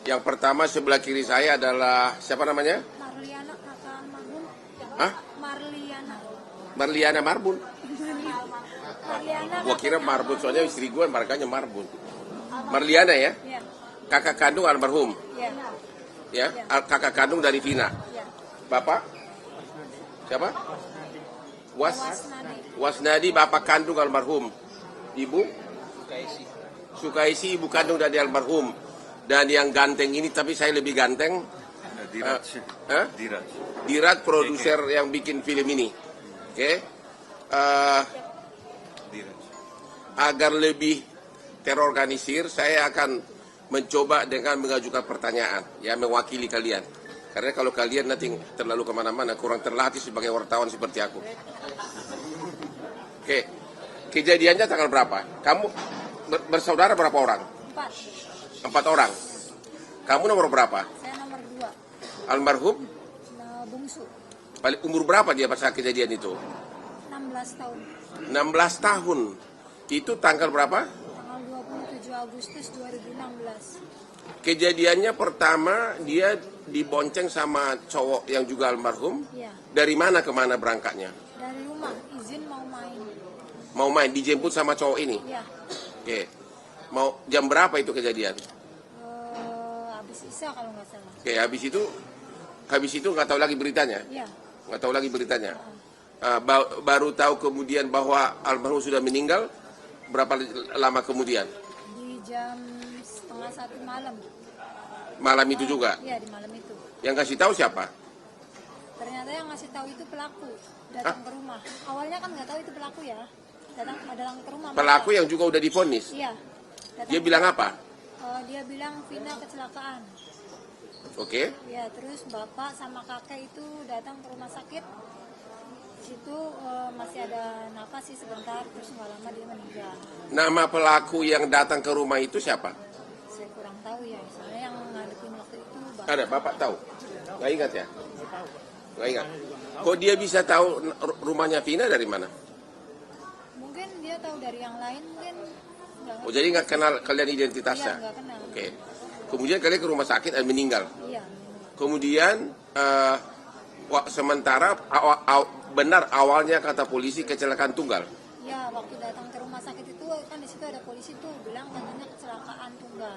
Yang pertama sebelah kiri saya adalah siapa namanya? Marliana, kakak almarhum. Hah? Marliana. Marliana Marbun. Marliana. Gua kira Marbun, soalnya istri gua markanya Marbun. Marliana ya? Iya. Kakak kandung almarhum. Iya. Ya, kakak kandung dari Vina. Iya. Bapak? Siapa? Wasnadi. Wasnadi, bapak kandung almarhum. Ibu? Sukaisi, ibu kandung dari almarhum. Dan yang ganteng ini, tapi saya lebih ganteng. Diraj. Hah? Diraj. Dirat, produser yang bikin film ini. Oke. Diraj. Agar lebih terorganisir, saya akan mencoba dengan mengajukan pertanyaan, ya, mewakili kalian. Karena kalau kalian nanti terlalu kemana-mana, kurang terlatih sebagai wartawan seperti aku. Oke, kejadiannya tanggal berapa? Kamu bersaudara berapa orang? 4. 4 orang. Kamu nomor berapa? Saya nomor 2. Almarhum Bungsu. umur berapa dia pas saat kejadian itu? 16 tahun. 16 tahun. Itu tanggal berapa? Tanggal 27 Agustus 2016. Kejadiannya pertama dia dibonceng sama cowok yang juga almarhum. Iya. Dari mana ke mana berangkatnya? Dari rumah, izin mau main. Mau main, dijemput sama cowok ini. Iya. Oke. Mau jam berapa itu kejadian? Habis Isya kalau nggak salah. Oke, habis itu nggak tahu lagi beritanya. Iya. Nggak tahu lagi beritanya. Baru tahu kemudian bahwa almarhum sudah meninggal. Berapa lama kemudian? Di jam 12:30 malam. Malam itu juga. Iya, di malam itu. Yang kasih tahu siapa? Ternyata yang ngasih tahu itu pelaku datang ke rumah. Awalnya kan nggak tahu itu pelaku ya. Datang ke rumah. Pelaku yang juga udah divonis. Iya. Dia bilang apa? Dia bilang Vina kecelakaan. Oke. Ya, terus bapak sama kakek itu datang ke rumah sakit. Situ masih ada napas sih sebentar, terus nggak lama dia meninggal. Nama pelaku yang datang ke rumah itu siapa? Saya kurang tahu ya, soalnya yang ngadepin waktu itu bapak. Ada, Bapak tahu? Nggak ingat ya? Nggak ingat. Kok dia bisa tahu rumahnya Vina dari mana? Mungkin dia tahu dari yang lain, mungkin nggak ngerti. Oh, jadi nggak kenal kalian identitasnya? Iya, nggak kenal. Oke. Kemudian kalian ke rumah sakit dan meninggal. Iya. Kemudian sementara benar awalnya kata polisi kecelakaan tunggal. Ya, waktu datang ke rumah sakit itu kan di situ ada polisi tuh bilang katanya kecelakaan tunggal.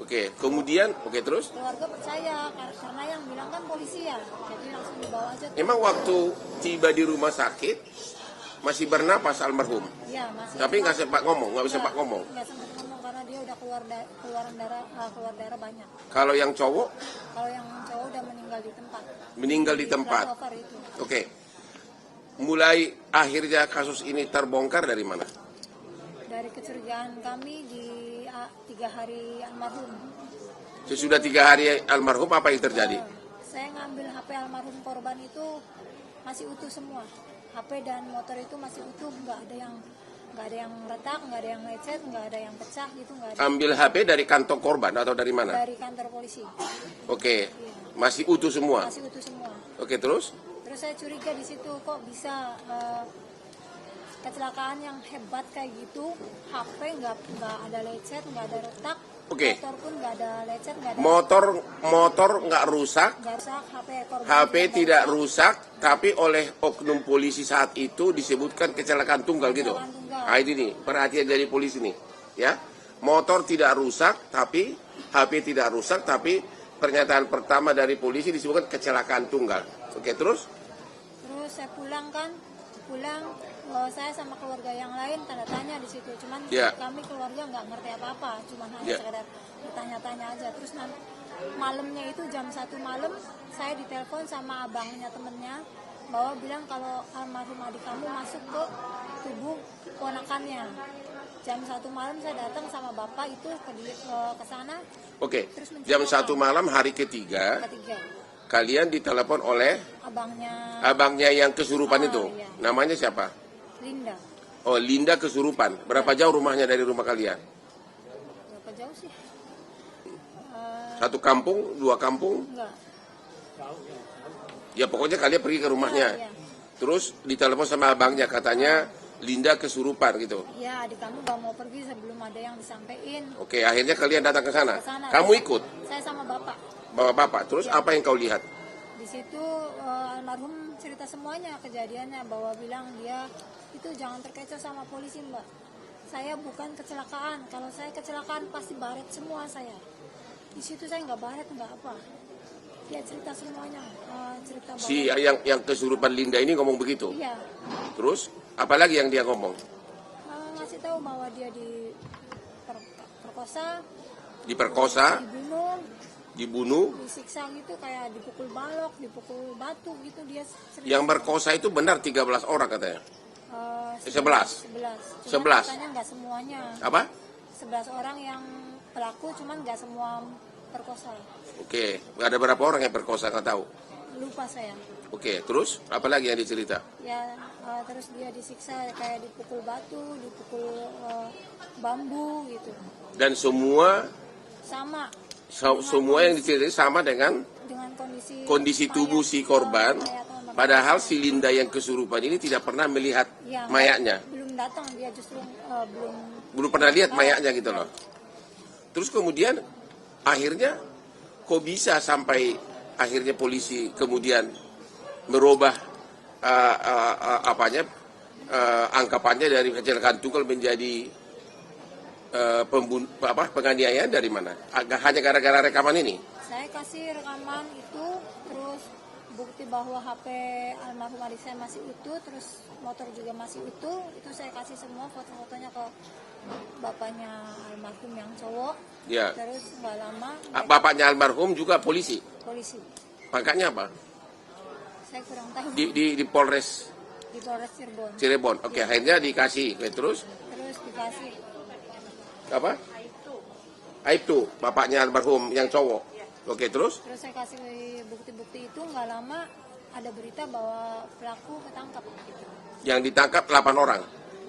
Oke. Kemudian, terus? Keluarga percaya karena yang bilang kan polisi ya, jadi langsung dibawa aja. Emang waktu tiba di rumah sakit masih bernapas almarhum, Iya, masih. tapi nggak sempat ngomong, nggak sempat ngomong. Nggak sempat ngomong karena dia udah keluar darah banyak. Kalau yang cowok Kalau yang cowok udah meninggal di tempat. meninggal di tempat. Flyover itu. Oke. Mulai akhirnya kasus ini terbongkar dari mana? Dari kecurigaan kami di 3 hari almarhum. Sesudah 3 hari almarhum apa yang terjadi? Saya ngambil HP almarhum korban itu masih utuh semua. HP dan motor itu masih utuh, nggak ada yang retak, nggak ada yang lecet, nggak ada yang pecah gitu, nggak ada. Ambil HP dari kantong korban atau dari mana? Dari kantor polisi. Oke. Masih utuh semua. Masih utuh semua. Oke, terus? Terus saya curiga di situ kok bisa kecelakaan yang hebat kayak gitu, HP nggak ada lecet, nggak ada retak, Oke. motor pun nggak ada lecet, nggak ada. Motor nggak rusak, Nggak rusak, korban HP juga tidak rusak, tapi oleh oknum polisi saat itu disebutkan kecelakaan tunggal gitu. Kecelakaan tunggal. Nah, ini nih perhatian dari polisi nih, ya. Motor tidak rusak, tapi HP tidak rusak, tapi pernyataan pertama dari polisi disebutkan kecelakaan tunggal. Oke, terus? Terus saya pulang, saya sama keluarga yang lain tanda tanya di situ. Cuman Ya. kami keluarga nggak ngerti apa-apa, cuman hanya Ya. sekedar bertanya-tanya aja. Terus malamnya itu jam 1 malam saya ditelepon sama abangnya temennya bahwa bilang kalau almarhum adik kamu masuk ke tubuh ponakannya. Jam 1 malam saya datang sama bapak itu ke sana. Oke, Terus jam menceritakan. 1 malam hari ketiga, Ketiga, kalian ditelepon oleh abangnya yang kesurupan itu. iya. Namanya siapa? Linda. Oh, Linda kesurupan. Berapa jauh rumahnya dari rumah kalian? Berapa jauh sih? 1 kampung, 2 kampung? Enggak. Ya pokoknya kalian pergi ke rumahnya. Iya. Terus ditelepon sama abangnya, katanya Linda kesurupan gitu. Ya, adik kamu gak mau pergi sebelum ada yang disampaikan. Oke, akhirnya kalian datang ke sana. Ke sana. Kamu ikut? Saya bapak-bapak. Terus apa yang kau lihat? Di situ almarhum cerita semuanya kejadiannya, bahwa bilang dia itu jangan terkecoh sama polisi mbak. Saya bukan kecelakaan, kalau saya kecelakaan pasti baret semua saya. Di situ saya nggak baret nggak apa. Dia cerita semuanya, cerita bahwa Si yang kesurupan Linda ini ngomong begitu. iya, Terus apalagi yang dia ngomong? ngasih tahu bahwa dia perkosa, Diperkosa, dibunuh, dibunuh. disiksa gitu, kayak dipukul balok, dipukul batu gitu. Dia cerita. Yang berkosa itu benar 13 orang katanya. 11. 11. 11. Katanya nggak semuanya. Apa? 11 orang yang pelaku, cuman nggak semua perkosa. Oke, ada berapa orang yang perkosa nggak tahu? Lupa saya. Oke, terus apa lagi yang dicerita? Ya, terus dia disiksa kayak dipukul batu, dipukul bambu gitu. Dan semua Sama semua yang diceritain sama dengan dengan kondisi tubuh si korban. Padahal si Linda yang kesurupan ini tidak pernah melihat ya, mayatnya. belum datang, dia justru Belum pernah lihat mayatnya gitu loh. Terus kemudian akhirnya kok bisa sampai akhirnya polisi kemudian merubah angkapannya dari kecelakaan tunggal menjadi penganiayaan dari mana? Hanya gara-gara rekaman ini? Saya kasih rekaman itu, terus bukti bahwa HP almarhum adik saya masih utuh, terus motor juga masih utuh. Itu saya kasih semua foto-fotonya ke bapaknya almarhum yang cowok. Ya. Terus nggak lama Bapaknya almarhum juga polisi. polisi. Pangkatnya apa? Saya kurang tahu. Di Polres Di Polres Cirebon. Cirebon. Oke, akhirnya dikasih. Oke, terus Terus dikasih apa? Aibtu, bapaknya almarhum yang cowok. Oke, terus Terus saya kasih bukti-bukti itu, nggak lama ada berita bahwa pelaku ketangkap. yang ditangkap 8 orang.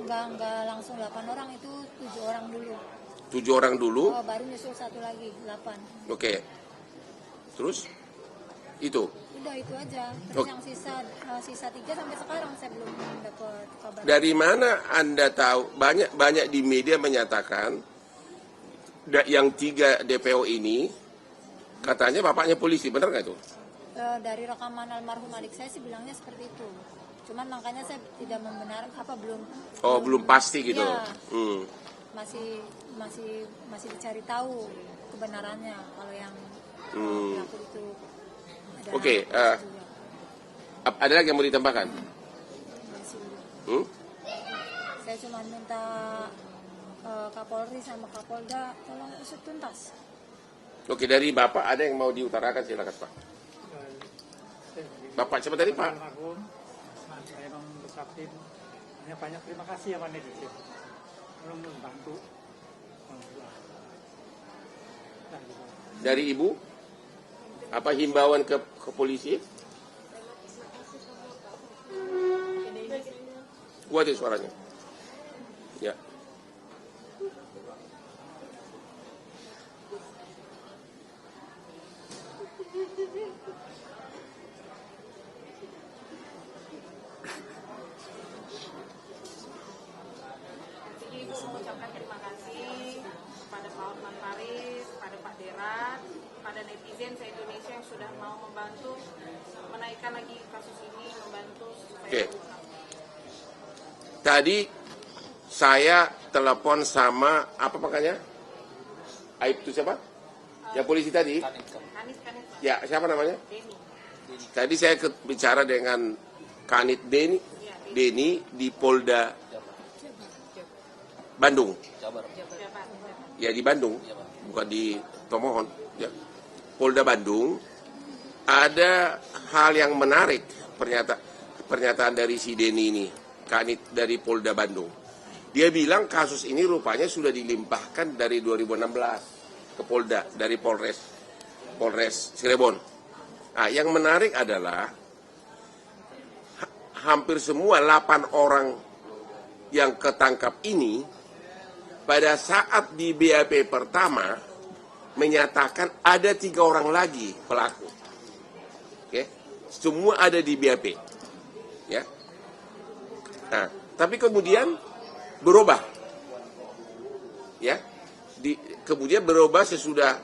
Nggak langsung 8 orang, itu 7 orang dulu. 7 orang dulu. Baru nyusul satu lagi, 8. Oke. Terus itu. Udah itu aja. Terus Oke. yang sisa 3 sampai sekarang saya belum dapat kabar. Dari mana Anda tahu? Banyak di media menyatakan yang 3 DPO ini katanya bapaknya polisi, benar nggak itu? Dari rekaman almarhum adik saya sih bilangnya seperti itu. Cuman makanya saya tidak membenarkan, Belum pasti gitu. Iya. Hmm. masih dicari tahu kebenarannya kalau yang pelaku itu ada. Oke, juga. ada lagi yang mau ditambahkan? Hmm? Saya cuma minta Kapolri sama Kapolda tolong usut tuntas. Oke, dari Bapak ada yang mau diutarakan, silakan Pak. Bapak siapa tadi Pak? Almarhum, saya membesarkan hanya banyak terima kasih ya Pak Nedi. Tolong membantu. Dari Ibu? Apa himbauan ke polisi? Kuat ya suaranya. Ya. Jadi Ibu mengucapkan terima kasih kepada Pak Hotman Paris, pada Pak Derat, pada netizen se-Indonesia yang sudah mau membantu menaikkan lagi kasus ini, membantu supaya Oke. terungkap. Tadi saya telepon sama apa makanya? Aib itu siapa? Yang polisi tadi? Kanis Pak. Ya, siapa namanya? Denny. Tadi saya bicara dengan Kanit Denny di Polda Bandung. Jabar. Ya di Bandung, bukan di Tomohon. Ya. Polda Bandung ada hal yang menarik pernyataan dari si Denny ini, Kanit dari Polda Bandung. Dia bilang kasus ini rupanya sudah dilimpahkan dari 2016 ke Polda dari Polres Cirebon. Nah, yang menarik adalah hampir semua 8 orang yang ketangkap ini pada saat di BAP pertama menyatakan ada 3 orang lagi pelaku. Oke, semua ada di BAP. Ya. Nah, tapi kemudian berubah. Ya. Kemudian berubah sesudah